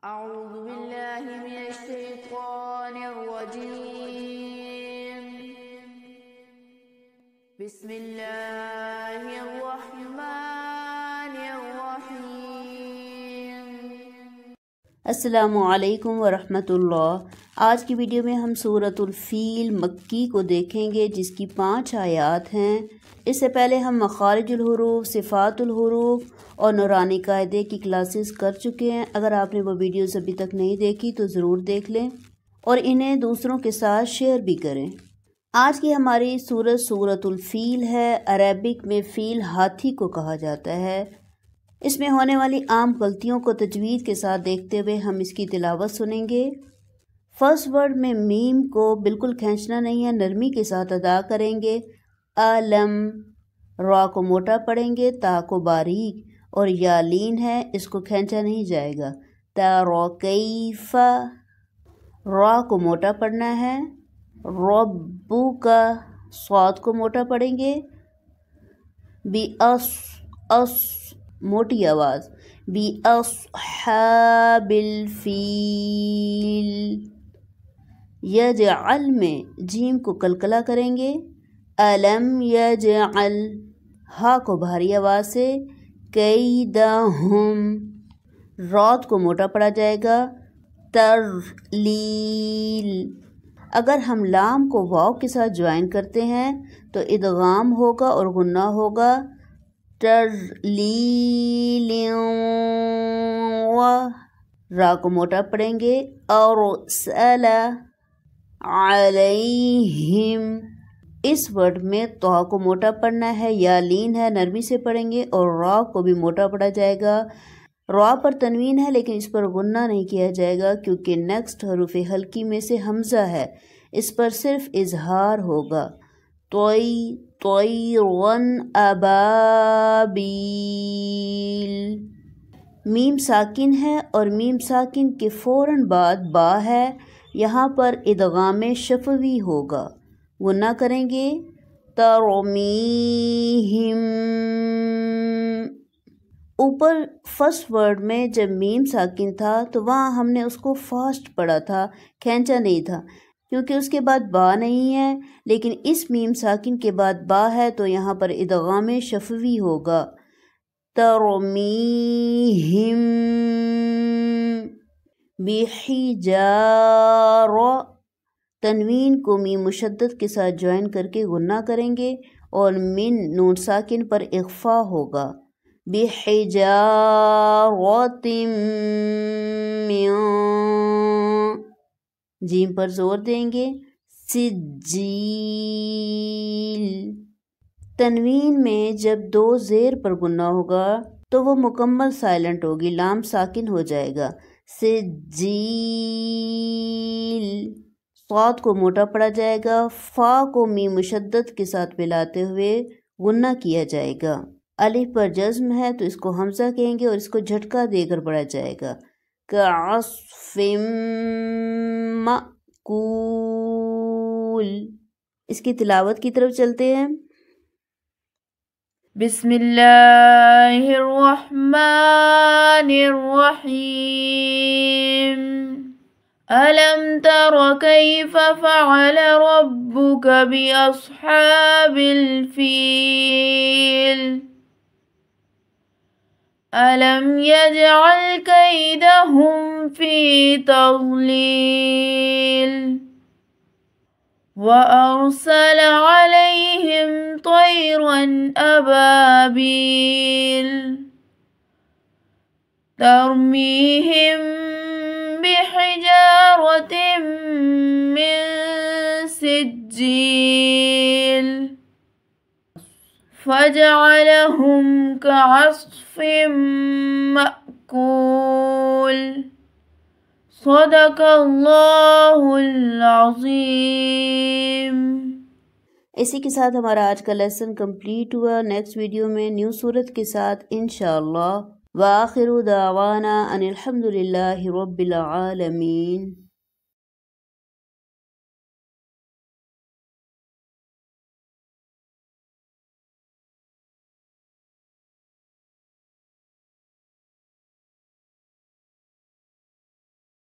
أعوذ بالله من الشيطان الرجيم بسم الله الرحمن الرحيم السلام علیکم ورحمۃ اللہ۔ آج کی ویڈیو میں ہم سورۃ الفیل مکی کو دیکھیں گے، جس کی 5 آیات ہیں۔ اس سے پہلے ہم مخارج الحروف، صفات الحروف اور نورانی قاعدے کی کلاسز کر چکے ہیں۔ اگر آپ نے وہ ویڈیوز ابھی تک نہیں دیکھی تو ضرور دیکھ لیں اور انہیں دوسروں کے ساتھ شیئر بھی کریں۔ آج کی ہماری سورۃ الفیل ہے۔ عربک میں فیل ہاتھی کو کہا جاتا ہے۔ اس میں ہونے والی عام غلطیوں کو تجوید کے ساتھ دیکھتے ہوئے ہم اس کی تلاوت سنیں گے۔ فرسٹ ورڈ میں میم کو بالکل کھینچنا نہیں ہے، نرمی کے ساتھ ادا کریں گے۔ علم، را کو موٹا پڑھیں گے، تا کو باریک، اور یا لین ہے، اس کو کھینچا نہیں جائے گا۔ ترا کیف، را کو موٹا پڑھنا ہے۔ ربو کا، صاد کو موٹا پڑھیں گے۔ بی اس موٹی آواز، بی اصحاب الفیل۔ یجعل میں جیم کو کلکلا کریں گے۔ علم یجعل، ہا کو بھاری آواز سے۔ کیدہم، رات کو موٹا پڑا جائے گا۔ ترلیل، اگر ہم لام کو واو کے ساتھ جوائن کرتے ہیں تو ادغام ہوگا اور غنہ ہوگا۔ ترلیل، را کو موٹا پڑھیں گے۔ ارسل علیہم، اس ورڈ میں تو کو موٹا پڑھنا ہے، یا لین ہے، نرمی سے پڑھیں گے، اور را کو بھی موٹا پڑھا جائے گا۔ را پر تنوین ہے لیکن اس پر غنہ نہیں کیا جائے گا کیونکہ نیکسٹ حروف حلقی میں سے حمزہ ہے، اس پر صرف اظہار ہوگا۔ طیرن ابابیل، میم ساکن ہے اور میم ساکن کے فوراً بعد با ہے، یہاں پر ادغام شفوی ہوگا، غنہ کریں گے۔ ترمیہم، اوپر فرسٹ ورڈ میں جب میم ساکن تھا تو وہاں ہم نے اس کو فاسٹ پڑھا تھا، کھینچا نہیں تھا کیونکہ اس کے بعد با نہیں ہے، لیکن اس میم ساکن کے بعد با ہے تو یہاں پر ادغام شفوی ہوگا۔ ترمیہم بحجارہ، تنوین کو میم مشدد کے ساتھ جوائن کر کے غنہ کریں گے اور من نون ساکن پر اخفا ہوگا۔ بحجارۃ من، جیم پر زور دیں گے۔ سجیل، تنوین میں جب 2 زیر پر غنہ ہوگا تو وہ مکمل سائلنٹ ہوگی، لام ساکن ہو جائے گا۔ سجیل، صاد کو موٹا پڑا جائے گا، فا کو میم مشدد کے ساتھ ملاتے ہوئے غنہ کیا جائے گا۔ الف پر جزم ہے تو اس کو حمزہ کہیں گے اور اس کو جھٹکا دے کر پڑھا جائے گا۔ کعصف مأکول، اس کی تلاوت کی طرف چلتے ہیں۔ بسم اللہ الرحمن الرحیم۔ ألم تر كيف فعل ربك بأصحاب الفيل ألم يجعل كيدهم في تضليل وأرسل عليهم طيرا أبابيل ترميهم بحجارة من سجيل فجعلهم كعصف مأكول۔ صدق اللہ العظیم۔ اسی کے ساتھ ہمارا آج کا لیسن کمپلیٹ ہوا۔ نیکسٹ ویڈیو میں نیو سورت کے ساتھ انشاءاللہ۔ وآخر دعوانا ان الحمد للہ رب العالمین۔